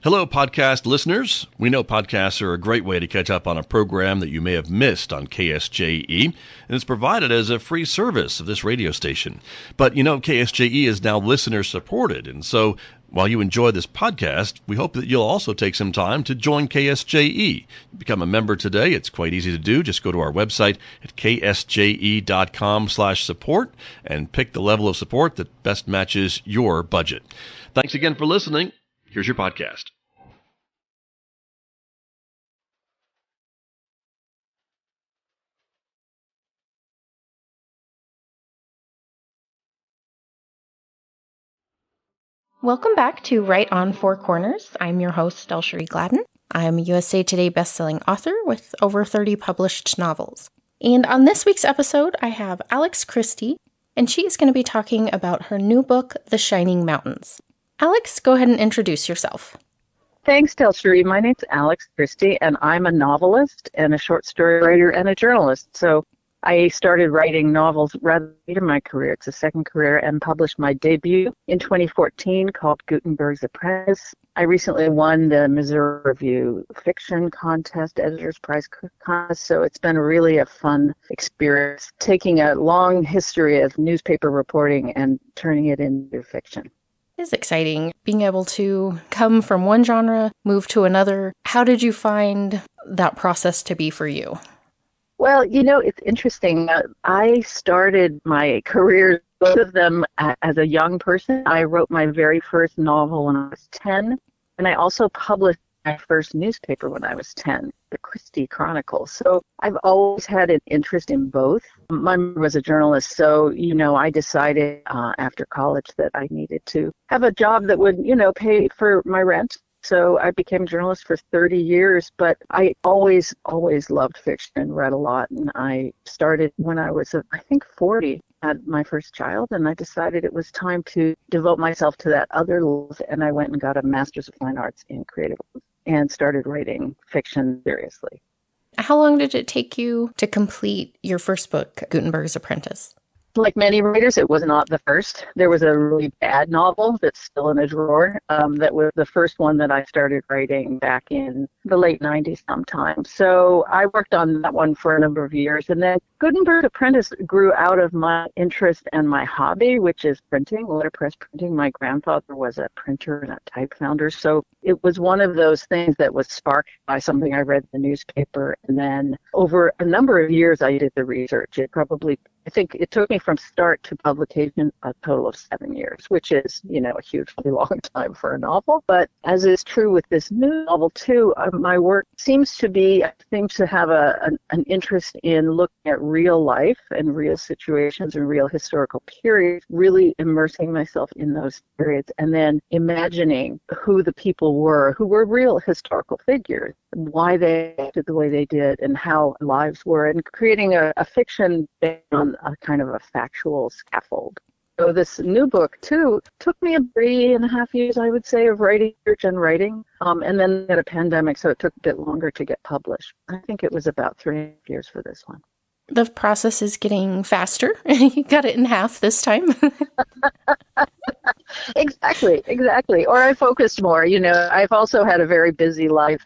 Hello, podcast listeners. We know podcasts are a great way to catch up on a program that you may have missed on KSJE, and it's provided as a free service of this radio station. But you know, KSJE is now listener-supported, and so while you enjoy this podcast, we hope that you'll also take some time to join KSJE. Become a member today. It's quite easy to do. Just go to our website at ksje.com/support and pick the level of support that best matches your budget. Thanks again for listening. Here's your podcast. Welcome back to Right on Four Corners. I'm your host, Delcherie Gladden. I'm a USA Today bestselling author with over 30 published novels. And on this week's episode, I have Alix Christie, and she is going to be talking about her new book, The Shining Mountains. Alix, go ahead and introduce yourself. Thanks, Delcherie. My name's Alix Christie, and I'm a novelist and a short story writer and a journalist. So I started writing novels rather late in my career. It's a second career, and published my debut in 2014 called Gutenberg's Apprentice. I recently won the Missouri Review Fiction Contest, Editor's Prize Contest, so it's been really a fun experience, taking a long history of newspaper reporting and turning it into fiction. It is exciting being able to come from one genre, move to another. How did you find that process to be for you? Well, you know, it's interesting. I started my career, both of them, as a young person. I wrote my very first novel when I was 10, and I also published my first newspaper when I was 10, the Christie Chronicle. So I've always had an interest in both. My mother was a journalist, so, you know, I decided after college that I needed to have a job that would, you know, pay for my rent. So I became a journalist for 30 years, but I always loved fiction and read a lot. And I started when I was, I think, 40, had my first child, and I decided it was time to devote myself to that other love. And I went and got a Master's of Fine Arts in Creative and started writing fiction seriously. How long did it take you to complete your first book, Gutenberg's Apprentice? Like many writers, it was not the first. There was a really bad novel that's still in a drawer that was the first one that I started writing back in the late 90s sometime. So I worked on that one for a number of years. And then Gutenberg's Apprentice grew out of my interest and my hobby, which is printing, letterpress printing. My grandfather was a printer and a type founder. So it was one of those things that was sparked by something I read in the newspaper. And then over a number of years, I did the research. I think it took me from start to publication a total of 7 years, which is, you know, a hugely long time for a novel. But as is true with this new novel, too, my work seems to have an interest in looking at real life and real situations and real historical periods, really immersing myself in those periods and then imagining who the people were, who were real historical figures, why they acted the way they did and how lives were, and creating a fiction based on a kind of a factual scaffold. So this new book, too, took me 3.5 years, I would say, of writing and writing. And then we had a pandemic, so it took a bit longer to get published. I think it was about 3 years for this one. The process is getting faster. You got it in half this time. Exactly. Or I focused more. You know, I've also had a very busy life.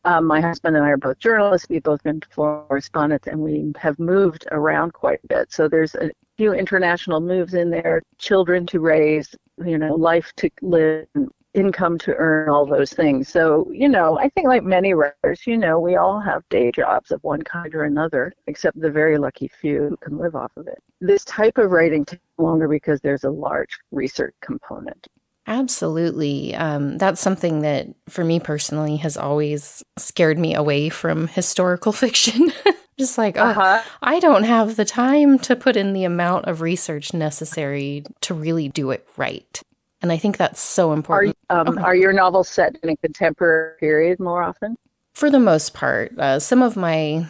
My husband and I are both journalists. We've both been correspondents, and we have moved around quite a bit. So there's a few international moves in there, children to raise, you know, life to live, income to earn, all those things. So, you know, I think like many writers, you know, we all have day jobs of one kind or another, except the very lucky few who can live off of it. This type of writing takes longer because there's a large research component. Absolutely. That's something that, for me personally, has always scared me away from historical fiction. Just like, I don't have the time to put in the amount of research necessary to really do it right. And I think that's so important. Are your novels set in a contemporary period more often? For the most part, some of mine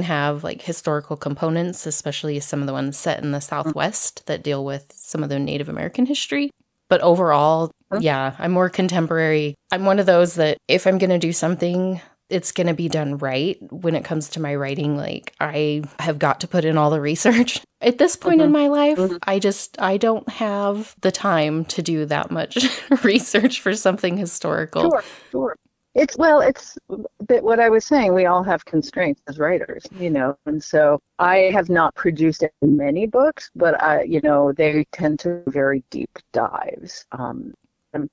have like historical components, especially some of the ones set in the Southwest that deal with some of the Native American history. But overall, yeah, I'm more contemporary. I'm one of those that if I'm going to do something, it's going to be done right when it comes to my writing. Like, I have got to put in all the research. At this point in my life, I don't have the time to do that much research for something historical. Sure. It's what I was saying. We all have constraints as writers, and so I have not produced many books, but they tend to be very deep dives. I'm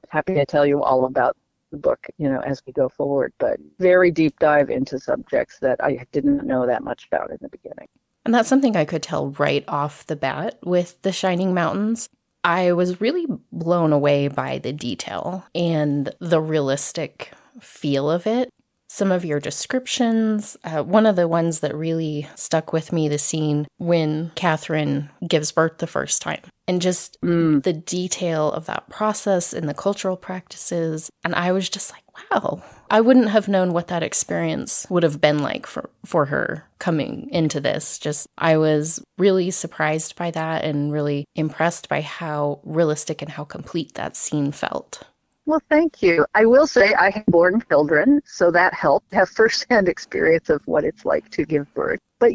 happy to tell you all about the book, as we go forward, but very deep dive into subjects that I didn't know that much about in the beginning. And that's something I could tell right off the bat with The Shining Mountains. I was really blown away by the detail and the realistic feel of it. Some of your descriptions, one of the ones that really stuck with me, the scene when Catherine gives birth the first time, and just the detail of that process and the cultural practices. And I was just like, wow, I wouldn't have known what that experience would have been like for her coming into this. Just, I was really surprised by that and really impressed by how realistic and how complete that scene felt. Well, thank you. I will say I have born children, so that helped have firsthand experience of what it's like to give birth. But,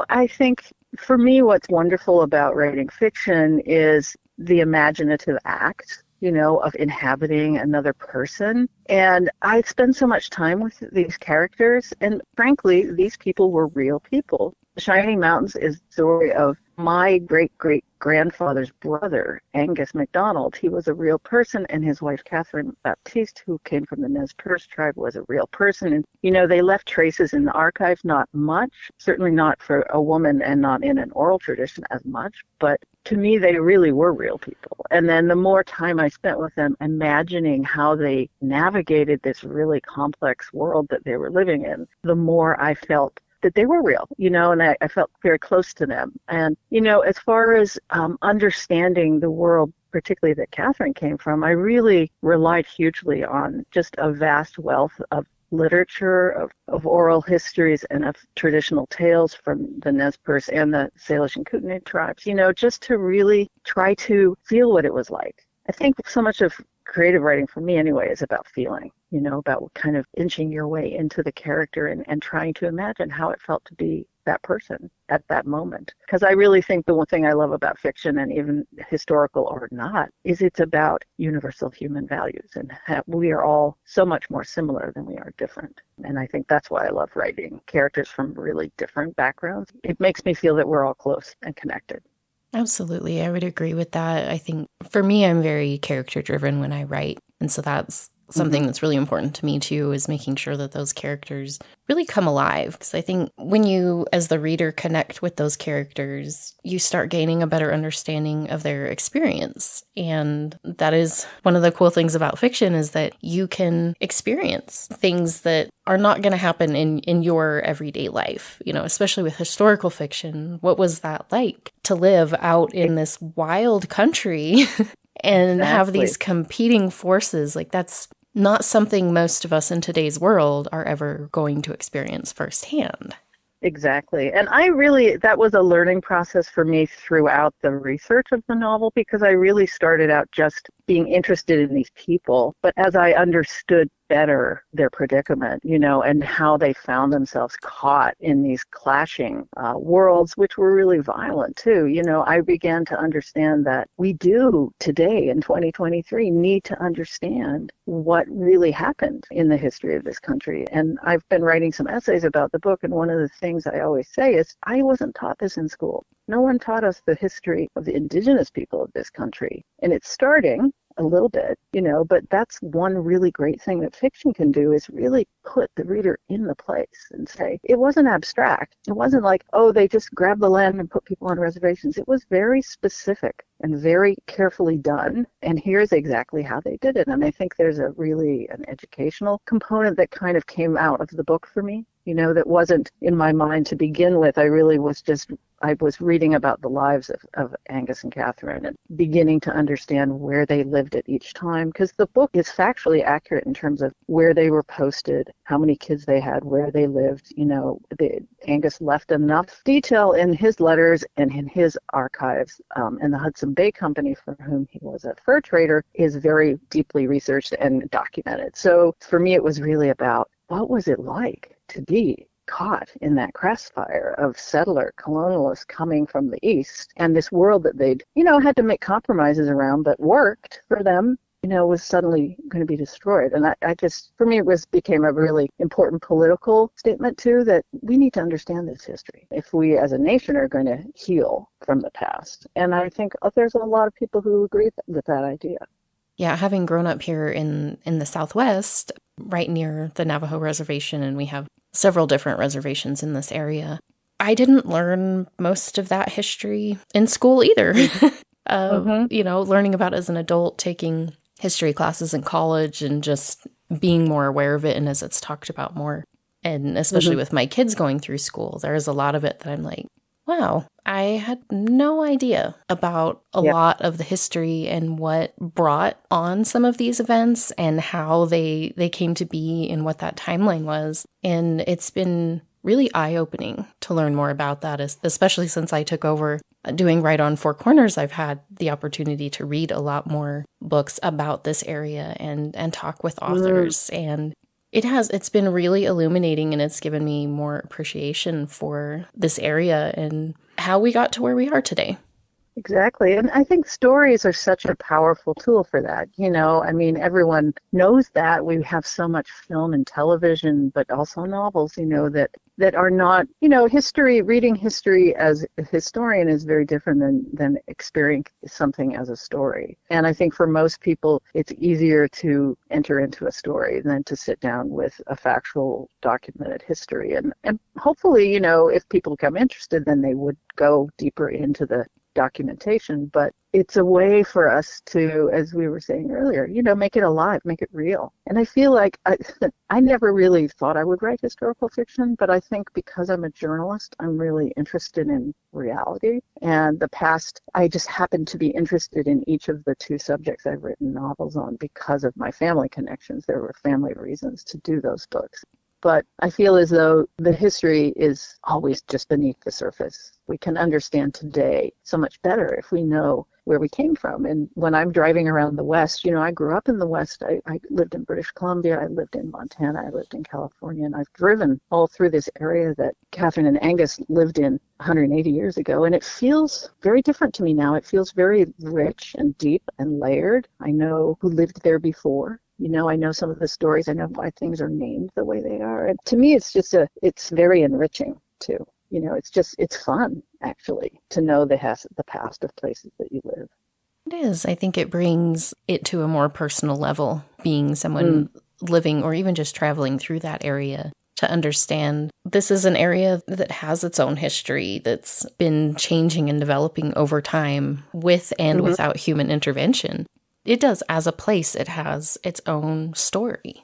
I think for me, what's wonderful about writing fiction is the imaginative act, of inhabiting another person. And I spend so much time with these characters. And frankly, these people were real people. The Shining Mountains is the story of my great-great-grandfather's brother, Angus McDonald. He was a real person, and his wife, Catherine Baptiste, who came from the Nez Perce tribe, was a real person. And, they left traces in the archives, not much, certainly not for a woman and not in an oral tradition as much, but to me, they really were real people. And then the more time I spent with them imagining how they navigated this really complex world that they were living in, the more I felt that they were real, and I felt very close to them. And, as far as understanding the world, particularly that Catherine came from, I really relied hugely on just a vast wealth of literature, of oral histories, and of traditional tales from the Nez Perce and the Salish and Kootenai tribes, just to really try to feel what it was like. I think so much of creative writing for me anyway is about feeling, about kind of inching your way into the character and trying to imagine how it felt to be that person at that moment. Because I really think the one thing I love about fiction, and even historical or not, is it's about universal human values, and we are all so much more similar than we are different. And I think that's why I love writing characters from really different backgrounds. It makes me feel that we're all close and connected. Absolutely. I would agree with that. I think for me, I'm very character driven when I write. And so that's something that's really important to me too, is making sure that those characters really come alive. Because I think when you, as the reader, connect with those characters, you start gaining a better understanding of their experience. And that is one of the cool things about fiction, is that you can experience things that are not going to happen in your everyday life, especially with historical fiction. What was that like to live out in this wild country and have these competing forces? Like, that's not something most of us in today's world are ever going to experience firsthand. Exactly. And that was a learning process for me throughout the research of the novel, because I really started out just being interested in these people. But as I understood better their predicament, and how they found themselves caught in these clashing worlds, which were really violent too, I began to understand that we do today in 2023 need to understand what really happened in the history of this country. And I've been writing some essays about the book, and one of the things I always say is, I wasn't taught this in school. No one taught us the history of the indigenous people of this country. And it's starting a little bit, but that's one really great thing that fiction can do, is really put the reader in the place and say, it wasn't abstract. It wasn't like, oh, they just grabbed the land and put people on reservations. It was very specific and very carefully done. And here's exactly how they did it. And I think there's an educational component that kind of came out of the book for me, that wasn't in my mind to begin with. I was reading about the lives of Angus and Catherine and beginning to understand where they lived at each time, because the book is factually accurate in terms of where they were posted, how many kids they had, where they lived. Angus left enough detail in his letters and in his archives, and the Hudson Bay Company, for whom he was a fur trader, is very deeply researched and documented. So for me, it was really about what was it like to be caught in that crossfire of settler colonialists coming from the East, and this world that they'd, had to make compromises around, but worked for them, was suddenly going to be destroyed. And I just, for me, became a really important political statement too, that we need to understand this history if we as a nation are going to heal from the past. And I think there's a lot of people who agree with that idea. Yeah, having grown up here in the Southwest, right near the Navajo Reservation, and we have several different reservations in this area, I didn't learn most of that history in school either. Learning about it as an adult, taking history classes in college and just being more aware of it, and as it's talked about more, and especially with my kids going through school, there's a lot of it that I'm like, wow, I had no idea about a lot of the history and what brought on some of these events and how they came to be and what that timeline was. And it's been really eye-opening to learn more about that, especially since I took over doing Right on Four Corners. I've had the opportunity to read a lot more books about this area and talk with authors. And it's been really illuminating, and it's given me more appreciation for this area and how we got to where we are today. Exactly. And I think stories are such a powerful tool for that. Everyone knows that. We have so much film and television, but also novels, that are not, history, reading history as a historian is very different than experiencing something as a story. And I think for most people, it's easier to enter into a story than to sit down with a factual documented history. And hopefully, if people become interested, then they would go deeper into the documentation, but it's a way for us to, as we were saying earlier, make it alive, make it real. And I feel like I never really thought I would write historical fiction, but I think because I'm a journalist, I'm really interested in reality and the past. I just happen to be interested in each of the two subjects I've written novels on because of my family connections. There were family reasons to do those books. But I feel as though the history is always just beneath the surface. We can understand today so much better if we know where we came from. And when I'm driving around the West, I grew up in the West. I lived in British Columbia. I lived in Montana. I lived in California. And I've driven all through this area that Catherine and Angus lived in 180 years ago. And it feels very different to me now. It feels very rich and deep and layered. I know who lived there before. I know some of the stories. I know why things are named the way they are. And to me, it's very enriching too. It's fun actually to know the past of places that you live. It is. I think it brings it to a more personal level, being someone living or even just traveling through that area, to understand this is an area that has its own history that's been changing and developing over time with and without human intervention. It does. As a place, it has its own story.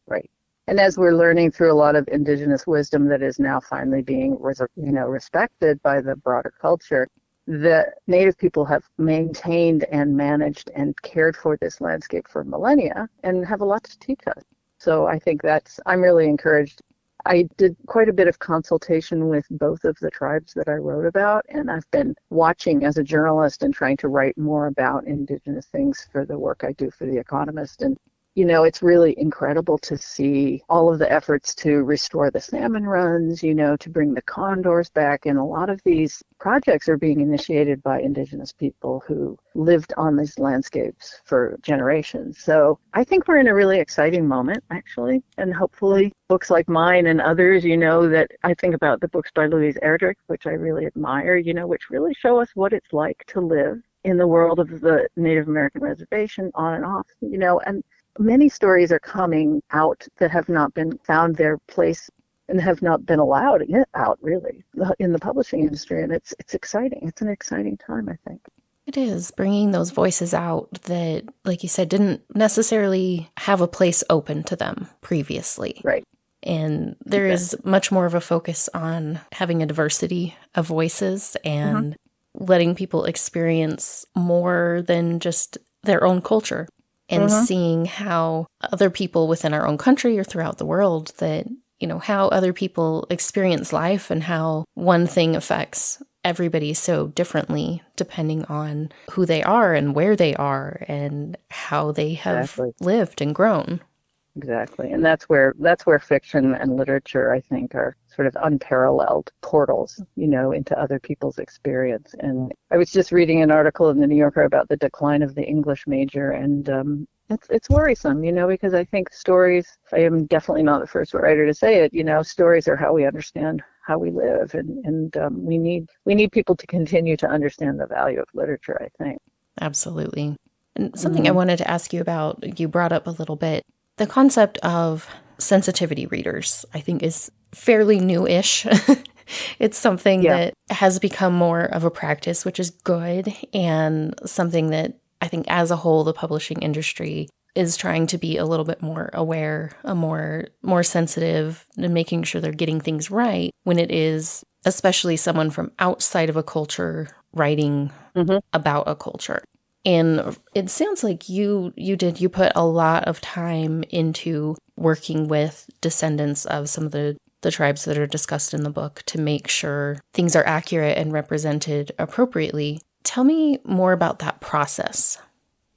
Right. And as we're learning through a lot of indigenous wisdom that is now finally being, respected by the broader culture, the Native people have maintained and managed and cared for this landscape for millennia and have a lot to teach us. So I think I'm really encouraged. I did quite a bit of consultation with both of the tribes that I wrote about, and I've been watching as a journalist and trying to write more about Indigenous things for the work I do for The Economist. And it's really incredible to see all of the efforts to restore the salmon runs, to bring the condors back. And a lot of these projects are being initiated by Indigenous people who lived on these landscapes for generations. So I think we're in a really exciting moment, actually. And hopefully books like mine and others, that I think about the books by Louise Erdrich, which I really admire, which really show us what it's like to live in the world of the Native American reservation on and off, and many stories are coming out that have not been found their place and have not been allowed out, really, in the publishing industry. And it's exciting. It's an exciting time, I think. It is, bringing those voices out that, like you said, didn't necessarily have a place open to them previously. Right. And there is much more of a focus on having a diversity of voices and letting people experience more than just their own culture. And seeing how other people within our own country or throughout the world that, how other people experience life and how one thing affects everybody so differently depending on who they are and where they are and how they have lived and grown. Exactly. And that's where fiction and literature, I think, are sort of unparalleled portals, into other people's experience. And I was just reading an article in the New Yorker about the decline of the English major, and it's worrisome, because I think stories, I am definitely not the first writer to say it, stories are how we understand how we live, and we need people to continue to understand the value of literature, I think. Absolutely. And something I wanted to ask you about, you brought up a little bit, the concept of sensitivity readers, I think, is fairly new-ish. It's something that has become more of a practice, which is good, and something that I think as a whole, the publishing industry is trying to be a little bit more aware, more sensitive, and making sure they're getting things right when it is, especially someone from outside of a culture writing about a culture. And it sounds like you put a lot of time into working with descendants of some of the tribes that are discussed in the book to make sure things are accurate and represented appropriately. Tell me more about that process.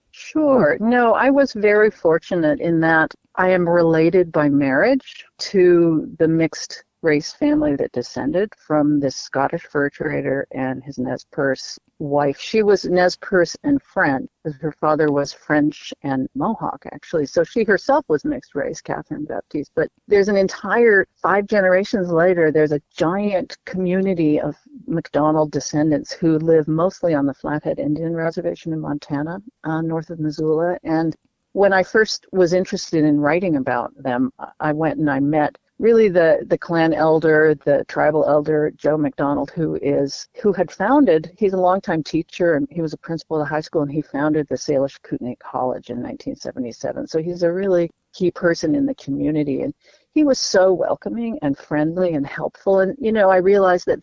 Sure. No, I was very fortunate in that I am related by marriage to the mixed race family that descended from this Scottish fur trader and his Nez Perce wife. She was Nez Perce and French, because her father was French and Mohawk, actually. So she herself was mixed race, Catherine Baptiste. But there's an entire 5 generations later, there's a giant community of McDonald descendants who live mostly on the Flathead Indian Reservation in Montana, north of Missoula. And when I first was interested in writing about them, I went and I met really the clan elder, the tribal elder, Joe McDonald, who had founded, he's a longtime teacher, and he was a principal of the high school, and he founded the Salish Kootenai College in 1977. So he's a really key person in the community. And he was so welcoming and friendly and helpful. And, I realized that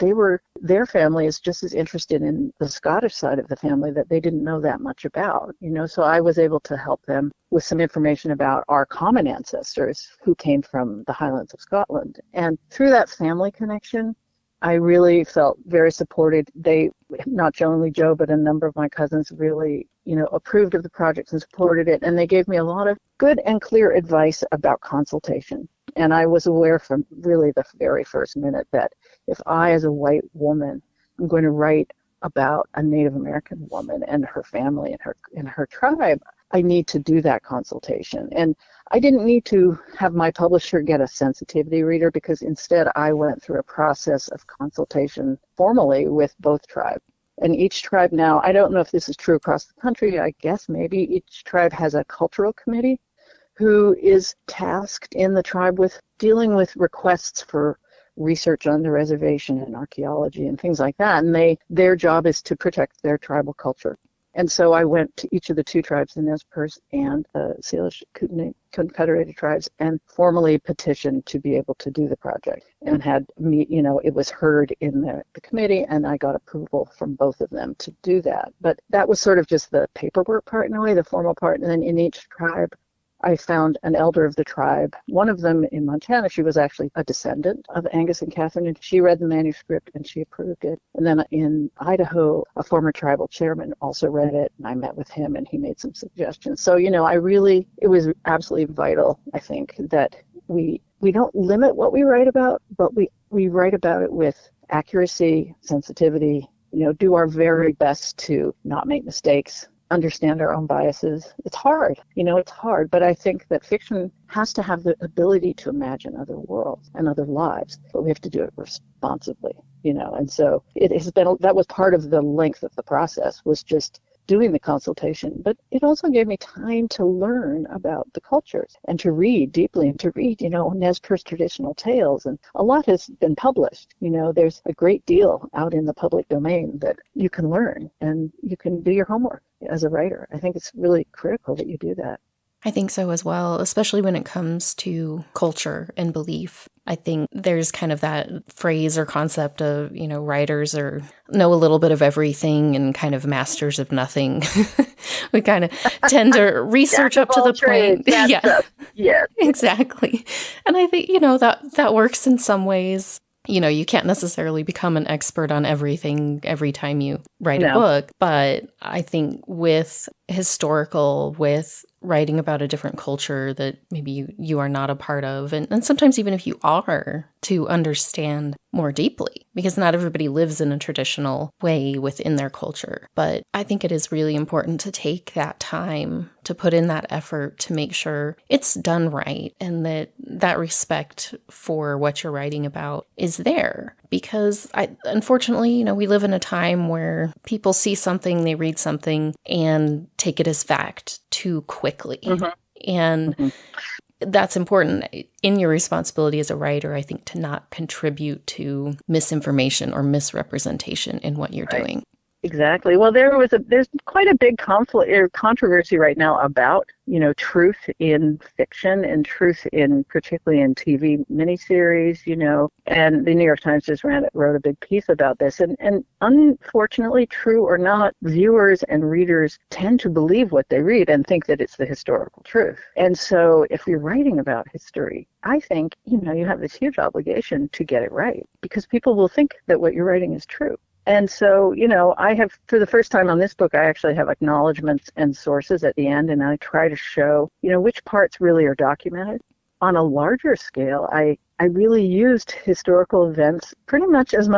their family is just as interested in the Scottish side of the family that they didn't know that much about, so I was able to help them with some information about our common ancestors who came from the Highlands of Scotland. And through that family connection, I really felt very supported. They, not only Joe, but a number of my cousins really, approved of the project and supported it. And they gave me a lot of good and clear advice about consultation. And I was aware from really the very first minute that if I, as a white woman, am going to write about a Native American woman and her family and her tribe, I need to do that consultation. And I didn't need to have my publisher get a sensitivity reader, because instead I went through a process of consultation formally with both tribes. And each tribe now, I don't know if this is true across the country, I guess maybe each tribe has a cultural committee who is tasked in the tribe with dealing with requests for research on the reservation and archaeology and things like that. And their job is to protect their tribal culture. And so I went to each of the 2 tribes, the Nez Perce and the Salish Kootenai Confederated Tribes, and formally petitioned to be able to do the project. And it was heard in the committee, and I got approval from both of them to do that. But that was sort of just the paperwork part in a way, the formal part. And then in each tribe, I found an elder of the tribe. One of them in Montana, she was actually a descendant of Angus and Catherine, and she read the manuscript and she approved it. And then in Idaho, a former tribal chairman also read it, and I met with him and he made some suggestions. So, it was absolutely vital, I think, that we don't limit what we write about, but we write about it with accuracy, sensitivity, do our very best to not make mistakes, understand our own biases. It's hard, but I think that fiction has to have the ability to imagine other worlds and other lives, but we have to do it responsibly, and so it has been, that was part of the length of the process, was just doing the consultation, but it also gave me time to learn about the cultures and to read deeply and to read, Nez Perce traditional tales. And a lot has been published. There's a great deal out in the public domain that you can learn, and you can do your homework as a writer. I think it's really critical that you do that. I think so as well, especially when it comes to culture and belief. I think there's kind of that phrase or concept of, writers know a little bit of everything and kind of masters of nothing. We kind of tend to research up to the point. Yeah, exactly. And I think, that works in some ways. You can't necessarily become an expert on everything every time you write a book, but I think with writing about a different culture that maybe you are not a part of. And sometimes even if you are, to understand more deeply, because not everybody lives in a traditional way within their culture. But I think it is really important to take that time to put in that effort to make sure it's done right and that respect for what you're writing about is there. Because unfortunately, we live in a time where people see something, they read something, and take it as fact too quickly. And that's important in your responsibility as a writer, I think, to not contribute to misinformation or misrepresentation in what you're doing. Exactly. Well, there's quite a big conflict or controversy right now about, truth in fiction and truth particularly in TV miniseries, and the New York Times just wrote a big piece about this. And unfortunately, true or not, viewers and readers tend to believe what they read and think that it's the historical truth. And so if you're writing about history, I think, you have this huge obligation to get it right, because people will think that what you're writing is true. And so, I have, for the first time on this book, I actually have acknowledgments and sources at the end, and I try to show, which parts really are documented. On a larger scale, I really used historical events pretty much as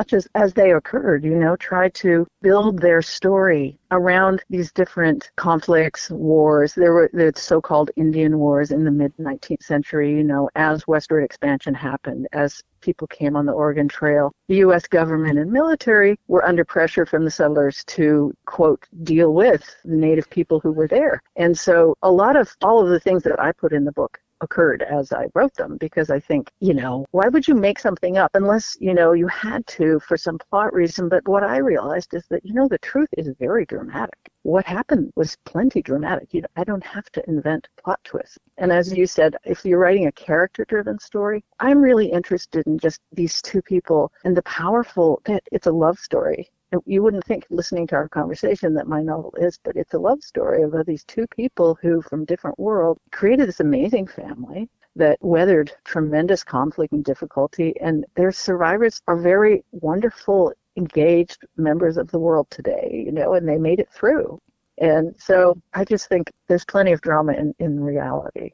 they occurred, tried to build their story around these different conflicts, wars. There were the so-called Indian Wars in the mid-19th century, as westward expansion happened, as people came on the Oregon Trail. The U.S. government and military were under pressure from the settlers to, quote, deal with the native people who were there. And so all of the things that I put in the book occurred as I wrote them, because I think, why would you make something up unless, you had to for some plot reason? But what I realized is that, the truth is very dramatic. What happened was plenty dramatic. I don't have to invent plot twists. And as you said, if you're writing a character-driven story, I'm really interested in just these two people and the powerful, it's a love story. You wouldn't think, listening to our conversation, that my novel is, but it's a love story about these two people who, from different worlds, created this amazing family that weathered tremendous conflict and difficulty, and their survivors are very wonderful, engaged members of the world today, and they made it through. And so I just think there's plenty of drama in reality.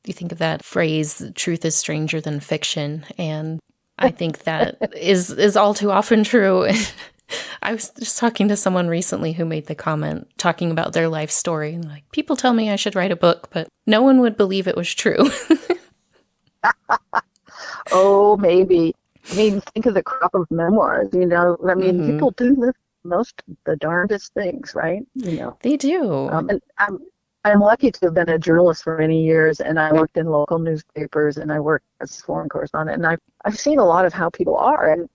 You think of that phrase, truth is stranger than fiction, and I think that is all too often true. I was just talking to someone recently who made the comment, talking about their life story, and like, people tell me I should write a book, but no one would believe it was true. Oh, maybe. I mean, think of the crop of memoirs, people do live the darndest things, right? They do. And I'm lucky to have been a journalist for many years, and I worked in local newspapers, and I worked as a foreign correspondent, and I've seen a lot of how people are, and,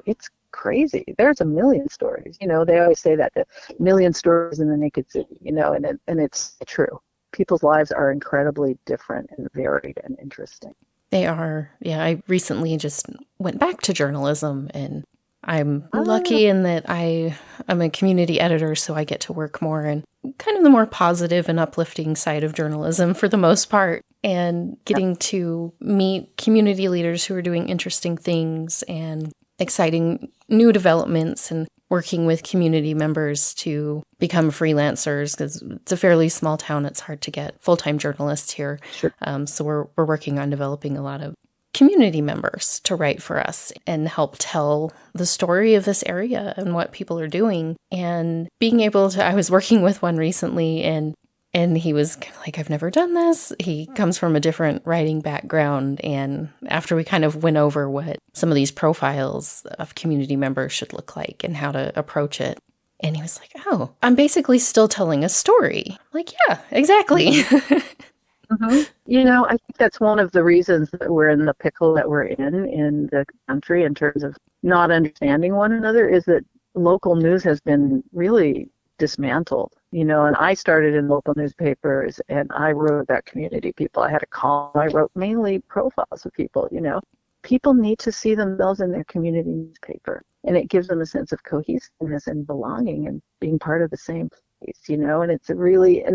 it's crazy. There's a million stories. They always say that, the million stories in the naked city, and it's true. People's lives are incredibly different and varied and interesting. They are. Yeah, I recently just went back to journalism, and I'm lucky in that I'm a community editor, so I get to work more in kind of the more positive and uplifting side of journalism for the most part, and getting to meet community leaders who are doing interesting things and exciting new developments, and working with community members to become freelancers, because it's a fairly small town. It's hard to get full-time journalists here. Sure. So we're working on developing a lot of community members to write for us and help tell the story of this area and what people are doing. And being able to, I was working with one recently, and he was kind of like, I've never done this. He comes from a different writing background. And after we kind of went over what some of these profiles of community members should look like and how to approach it, and he was like, oh, I'm basically still telling a story. I'm like, yeah, exactly. I think that's one of the reasons that we're in the pickle that we're in the country, in terms of not understanding one another, is that local news has been really dismantled. And I started in local newspapers, and I wrote about community people. I had a column. I wrote mainly profiles of people. People need to see themselves in their community newspaper, and it gives them a sense of cohesiveness and belonging and being part of the same place, and it's a really,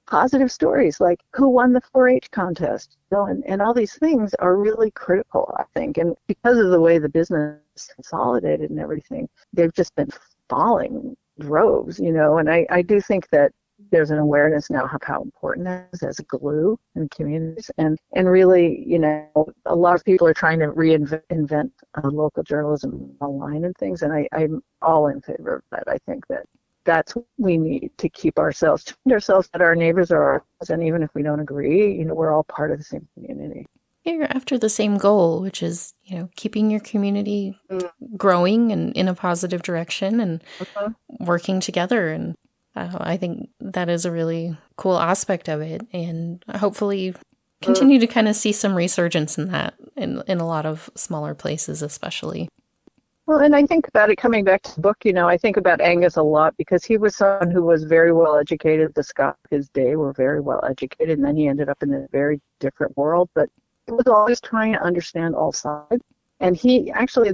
positive stories like who won the 4-H contest, and all these things are really critical, I think. And because of the way the business is consolidated and everything, they've just been falling droves, and I do think that there's an awareness now of how important that is as a glue in communities. And really, a lot of people are trying to reinvent local journalism online and things. And I'm all in favor of that. I think that's what we need to keep ourselves, to find ourselves that our neighbors are ours. And even if we don't agree, we're all part of the same community. You're after the same goal, which is, keeping your community growing and in a positive direction and working together. And I think that is a really cool aspect of it. And hopefully continue to kind of see some resurgence in that in a lot of smaller places, especially. Well, and I think about it coming back to the book, I think about Angus a lot because he was someone who was very well educated. The Scots of his day were very well educated, and then he ended up in a very different world. But he was always trying to understand all sides. And he actually,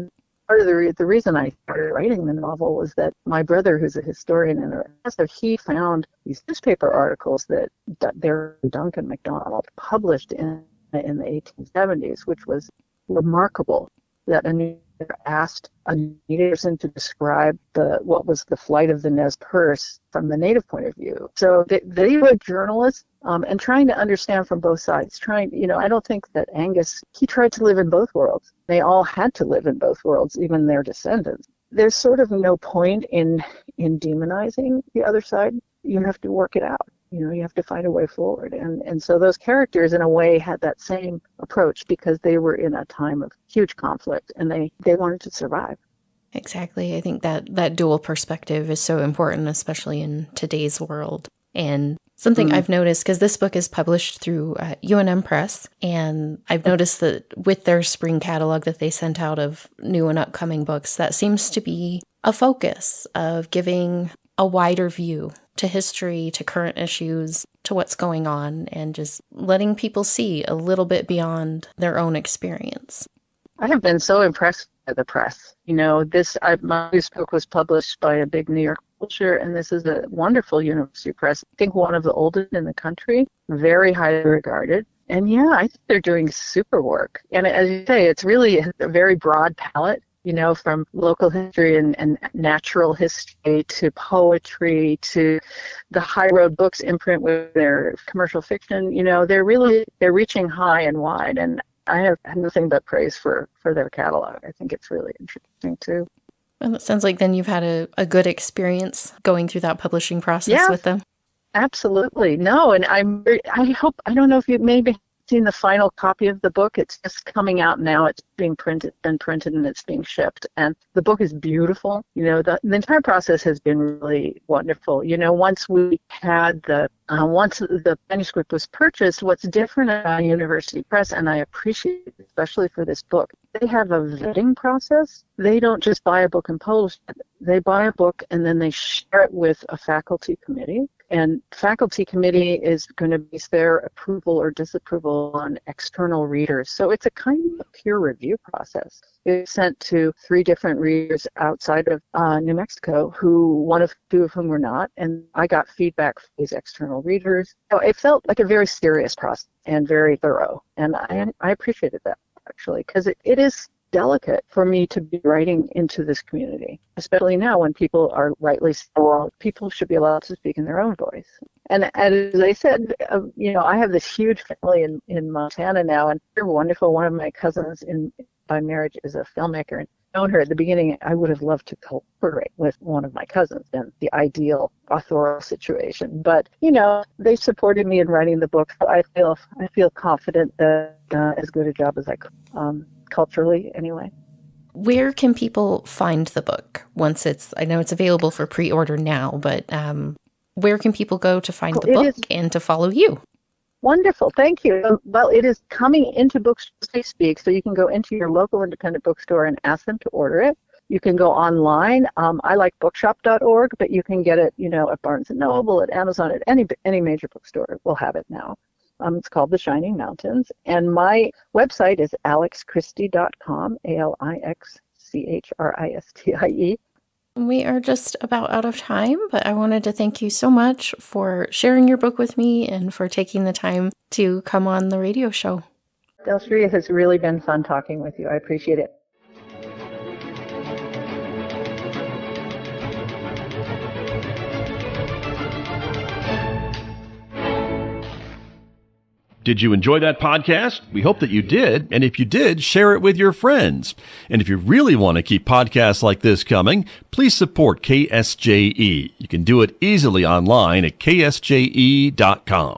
part of the reason I started writing the novel was that my brother, who's a historian and a professor, he found these newspaper articles that Duncan McDonald published in the 1870s, which was remarkable, that a newspaper asked a native person to describe what was the flight of the Nez Perce from the native point of view. So they were journalists and trying to understand from both sides. I don't think that Angus, he tried to live in both worlds. They all had to live in both worlds, even their descendants. There's sort of no point in demonizing the other side. You have to work it out. You have to find a way forward. And so those characters, in a way, had that same approach because they were in a time of huge conflict and they wanted to survive. Exactly. I think that dual perspective is so important, especially in today's world. And something I've noticed, because this book is published through UNM Press, and I've noticed that with their spring catalog that they sent out of new and upcoming books, that seems to be a focus of giving a wider view to history, to current issues, to what's going on, and just letting people see a little bit beyond their own experience. I have been so impressed by the press. My book was published by a big New York publisher, and this is a wonderful university press. I think one of the oldest in the country, very highly regarded. And I think they're doing super work. And as you say, it's really a very broad palette. From local history and natural history to poetry to the High Road Books imprint with their commercial fiction. They're reaching high and wide, and I have nothing but praise for their catalog. I think it's really interesting too. Well, it sounds like then you've had a good experience going through that publishing process with them. Absolutely. No, and I don't know if you maybe seen the final copy of the book. It's just coming out now. It's been printed and it's being shipped. And the book is beautiful. The entire process has been really wonderful. Once we had once the manuscript was purchased, what's different about University Press, and I appreciate it, especially for this book, they have a vetting process. They don't just buy a book and publish it. They buy a book and then they share it with a faculty committee. And faculty committee is going to base their approval or disapproval on external readers. So it's a kind of peer review process. It's sent to 3 different readers outside of New Mexico, two of whom were not. And I got feedback from these external readers. So it felt like a very serious process and very thorough. And I appreciated that, actually, because it is delicate for me to be writing into this community, especially now when people are rightly so, people should be allowed to speak in their own voice. And as I said, I have this huge family in Montana now, and they're wonderful. One of my cousins by marriage is a filmmaker, and known her at the beginning, I would have loved to cooperate with one of my cousins in the ideal authorial situation. But, they supported me in writing the book. So I feel confident that as good a job as I could. Culturally, anyway. Where can people find the book once I know it's available for pre-order now, but where can people go to find the book and to follow you? Wonderful, thank you. Well, it is coming into bookstores as we speak, so you can go into your local independent bookstore and ask them to order it. You can go online. I like bookshop.org, but you can get it, at Barnes & Noble, at Amazon, at any major bookstore will have it now. It's called The Shining Mountains. And my website is alixchristie.com, ALIXCHRISTIE. We are just about out of time, but I wanted to thank you so much for sharing your book with me and for taking the time to come on the radio show. Delshri, it has really been fun talking with you. I appreciate it. Did you enjoy that podcast? We hope that you did. And if you did, share it with your friends. And if you really want to keep podcasts like this coming, please support KSJE. You can do it easily online at ksje.com.